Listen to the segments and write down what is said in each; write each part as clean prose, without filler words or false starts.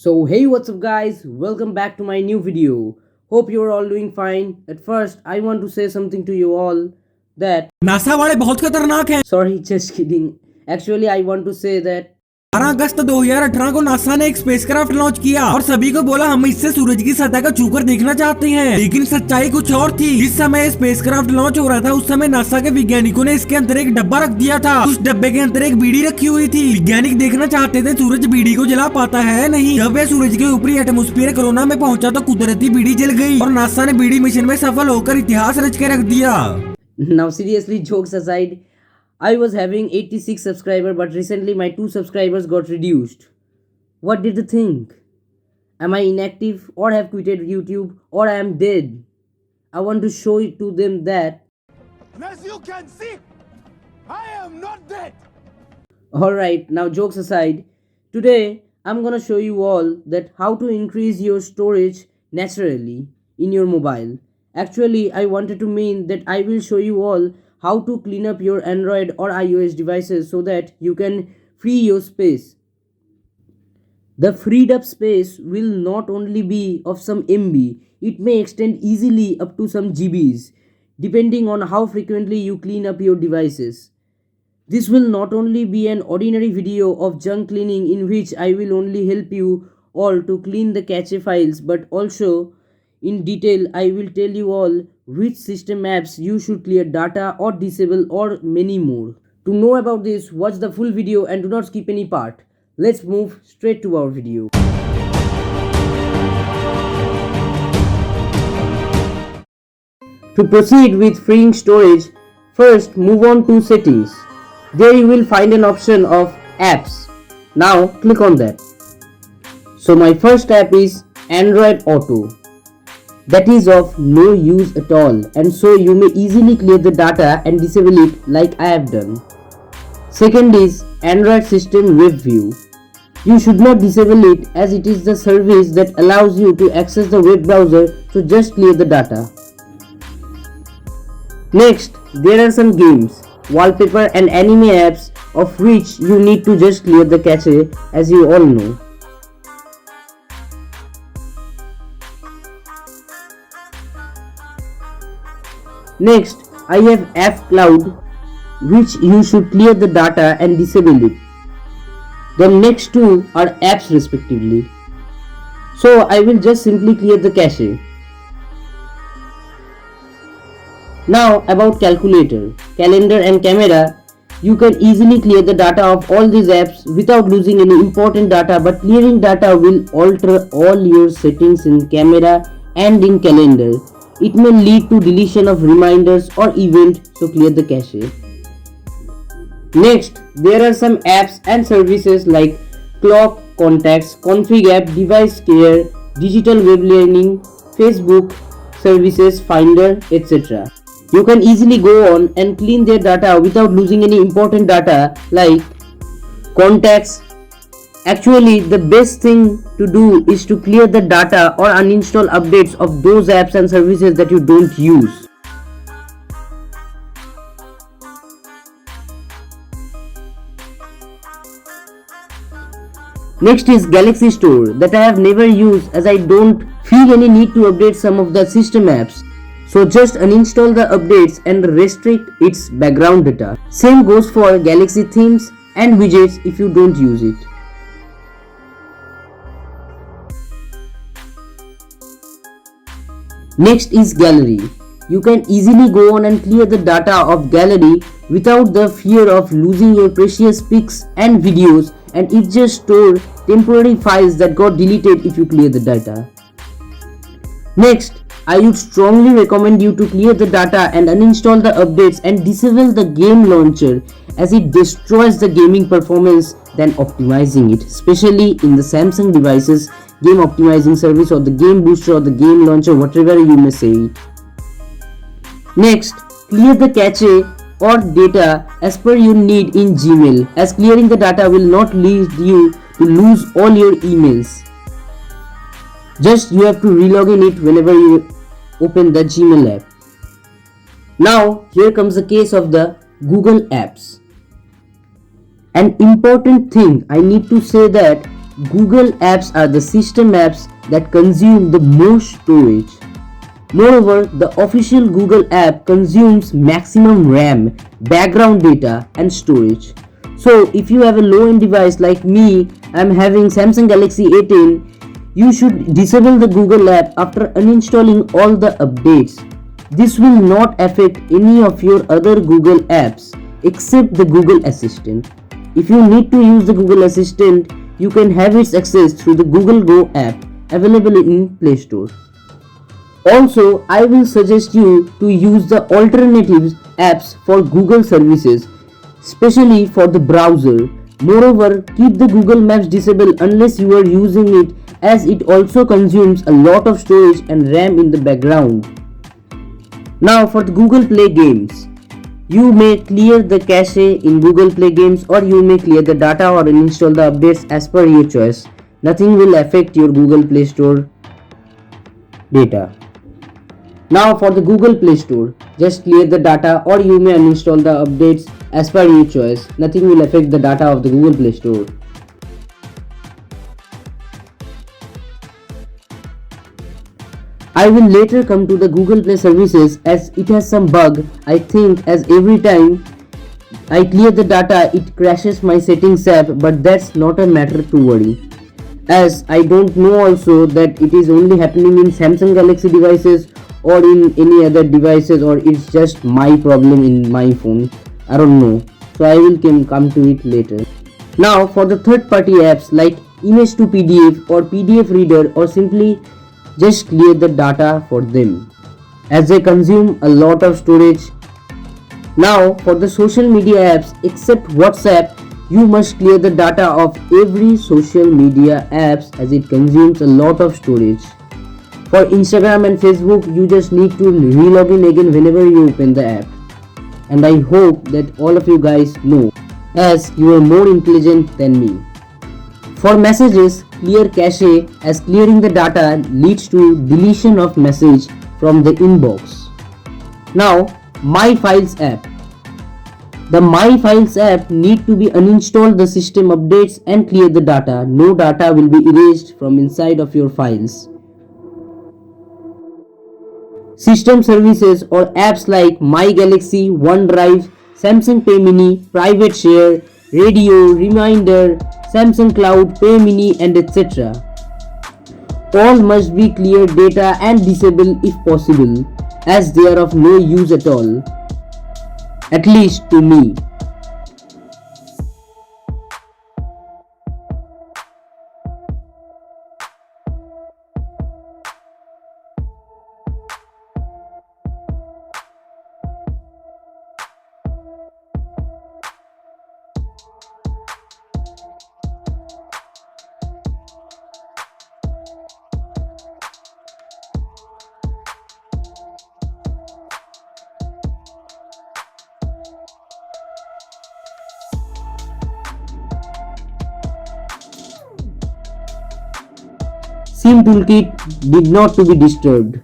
So hey, what's up guys, welcome back to my new video. Hope you're all doing fine. At first I want to say something to you all that NASA वाले बहुत खतरनाक हैं। sorry, just kidding. Actually I want to say that 12 अगस्त 2018 को NASA ने एक spacecraft launch किया और सभी को बोला हम इससे सूरज की सतह का छूकर देखना चाहते हैं, लेकिन सच्चाई कुछ और थी। जिस समय स्पेसक्राफ्ट लॉन्च हो रहा था उस समय नासा के वैज्ञानिकों ने इसके अंदर एक डब्बा रख दिया था। उस डब्बे के अंदर एक बीड़ी रखी हुई थी। वैज्ञानिक देखना चाहते थे सूरज बीड़ी को जला पाता है नहीं। जब वे सूरज के ऊपरी एटमोस्फियर कोरोना में पहुंचा तो कुदरती बीड़ी जल गई और नासा ने बीड़ी मिशन में सफल होकर इतिहास रच के रख दिया। now seriously, jokes aside, I was having 86 subscribers, but recently my 2 subscribers got reduced. What did you think? Am I inactive or have quitted YouTube or I am dead? I want to show it to them that as you can see, I am not dead. Alright, now jokes aside, today I'm gonna show you all that how to increase your storage naturally in your mobile. Actually, I wanted to mean that I will show you all how to clean up your Android or iOS devices so that you can free your space. The freed up space will not only be of some MB, it may extend easily up to some GBs, depending on how frequently you clean up your devices. This will not only be an ordinary video of junk cleaning in which I will only help you all to clean the cache files, but also in detail I will tell you all which system apps you should clear data or disable or many more. To know about this, watch the full video and do not skip any part. Let's move straight to our video. To proceed with freeing storage, first move on to settings. There you will find an option of apps. Now click on that. So my first app is Android Auto. That is of no use at all, and so you may easily clear the data and disable it like I have done. Second is Android System Web View. You should not disable it as it is the service that allows you to access the web browser, so just clear the data. Next, there are some games, wallpaper and anime apps of which you need to just clear the cache, as you all know. Next, I have App Cloud, which you should clear the data and disable it. The next two are apps respectively. So I will just simply clear the cache. Now about calculator, calendar and camera, you can easily clear the data of all these apps without losing any important data, but clearing data will alter all your settings in camera and in calendar. It may lead to deletion of reminders or events, so clear the cache. Next, there are some apps and services like Clock, Contacts, Config App, Device Care, Digital Web Learning, Facebook, Services, Finder, etc. You can easily go on and clean their data without losing any important data like Contacts. Actually, the best thing to do is to clear the data or uninstall updates of those apps and services that you don't use. Next is Galaxy Store that I have never used as I don't feel any need to update some of the system apps. So just uninstall the updates and restrict its background data. Same goes for Galaxy themes and widgets if you don't use it. Next is Gallery. You can easily go on and clear the data of Gallery without the fear of losing your precious pics and videos, and it just stores temporary files that got deleted if you clear the data. Next, I would strongly recommend you to clear the data and uninstall the updates and disable the game launcher as it destroys the gaming performance than optimizing it, especially in the Samsung devices, game optimizing service or the game booster or the game launcher, whatever you may say it. Next, clear the cache or data as per your need in Gmail, as clearing the data will not lead you to lose all your emails. Just you have to relog in it whenever you open the Gmail app. Now here comes the case of the Google apps. An important thing I need to say that Google apps are the system apps that consume the most storage. Moreover, the official Google app consumes maximum RAM, background data and storage. So if you have a low-end device like me, I am having Samsung Galaxy A10, you should disable the Google app after uninstalling all the updates. This will not affect any of your other Google apps except the Google Assistant. If you need to use the Google Assistant, you can have its access through the Google Go app available in Play Store. Also, I will suggest you to use the alternative apps for Google services, especially for the browser. Moreover, keep the Google Maps disabled unless you are using it, as it also consumes a lot of storage and RAM in the background. Now for the Google Play games. You may clear the cache in Google Play games, or you may clear the data or uninstall the updates as per your choice. Nothing will affect your Google Play Store data. Now for the Google Play Store, just clear the data or you may uninstall the updates as per your choice. Nothing will affect the data of the Google Play Store. I will later come to the Google Play services as it has some bug. I think as every time I clear the data it crashes my settings app, but that's not a matter to worry, as I don't know also that it is only happening in Samsung Galaxy devices or in any other devices, or it's just my problem in my phone. I don't know, so I will come to it later. Now for the third party apps like image to PDF or PDF reader, or simply just clear the data for them as they consume a lot of storage. Now for the social media apps except WhatsApp, you must clear the data of every social media apps as it consumes a lot of storage. For Instagram and Facebook, you just need to re-log in again whenever you open the app. And I hope that all of you guys know, as you are more intelligent than me. For messages, clear cache, as clearing the data leads to deletion of message from the inbox. Now, My Files app. The My Files app need to be uninstall the system updates and clear the data. No data will be erased from inside of your files. System services or apps like My Galaxy, OneDrive, Samsung Pay Mini, Private Share, Radio, Reminder, Samsung Cloud, Pay Mini and etc. All must be clear data and disable if possible, as they are of no use at all. At least to me. SIM toolkit did not to be disturbed.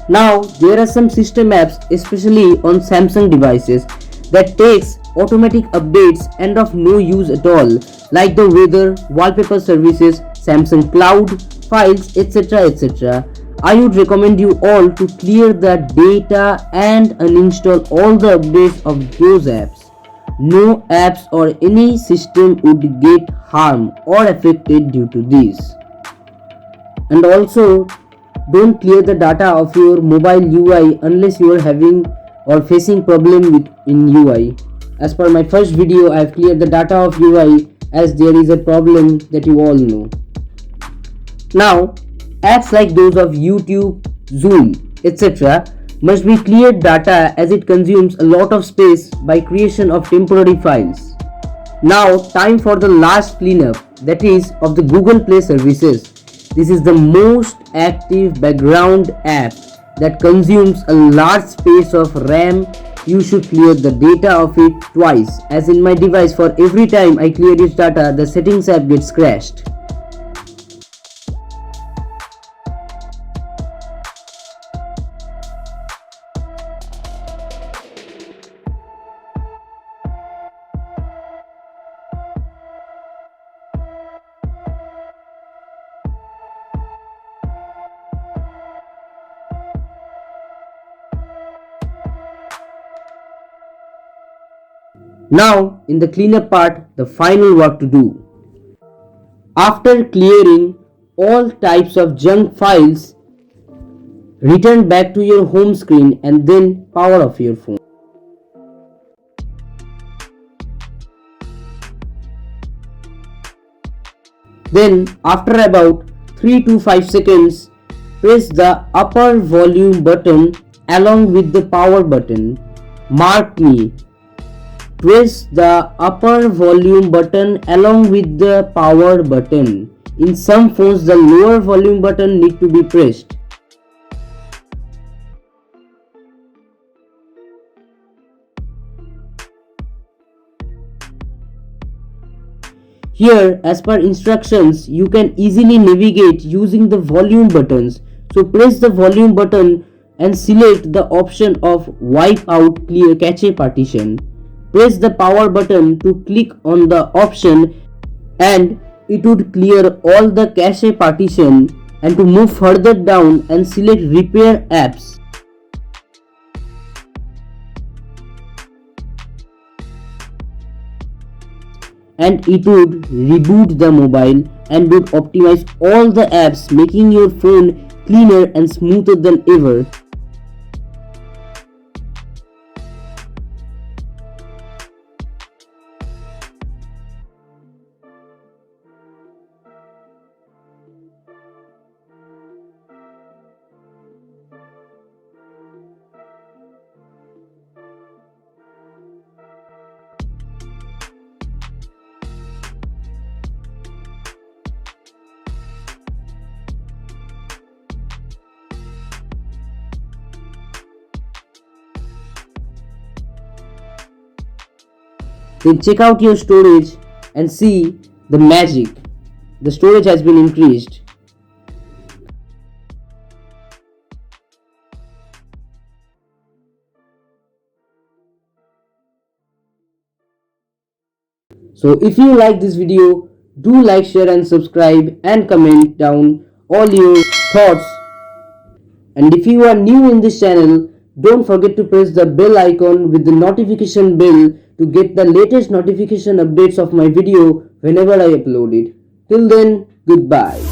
Now there are some system apps, especially on Samsung devices, that takes automatic updates and of no use at all, like the weather, wallpaper services, Samsung Cloud, files, etc. etc. I would recommend you all to clear the data and uninstall all the updates of those apps. No apps or any system would get harmed or affected due to this. And also, don't clear the data of your mobile UI unless you are having or facing problem with in UI. As per my first video, I have cleared the data of UI as there is a problem that you all know. Now, apps like those of YouTube, Zoom, etc. must be cleared data as it consumes a lot of space by creation of temporary files. Now, time for the last cleanup, that is of the Google Play services. This is the most active background app that consumes a large space of RAM. You should clear the data of it twice, as in my device for every time I clear its data, the settings app gets crashed. Now in the cleanup part, the final work to do. After clearing all types of junk files, return back to your home screen and then power off your phone. Then after about 3 to 5 seconds, press the upper volume button along with the power button. Mark me. Press the upper volume button along with the power button. In some phones, the lower volume button need to be pressed. Here, as per instructions, you can easily navigate using the volume buttons. So press the volume button and select the option of wipe out clear cache partition. Press the power button to click on the option and it would clear all the cache partition, and to move further down and select repair apps. And it would reboot the mobile and would optimize all the apps, making your phone cleaner and smoother than ever. Then check out your storage and see the magic. The storage has been increased. So if you like this video, do like, share and subscribe and comment down all your thoughts. And if you are new in this channel, don't forget to press the bell icon with the notification bell to get the latest notification updates of my video whenever I upload it. Till then, goodbye.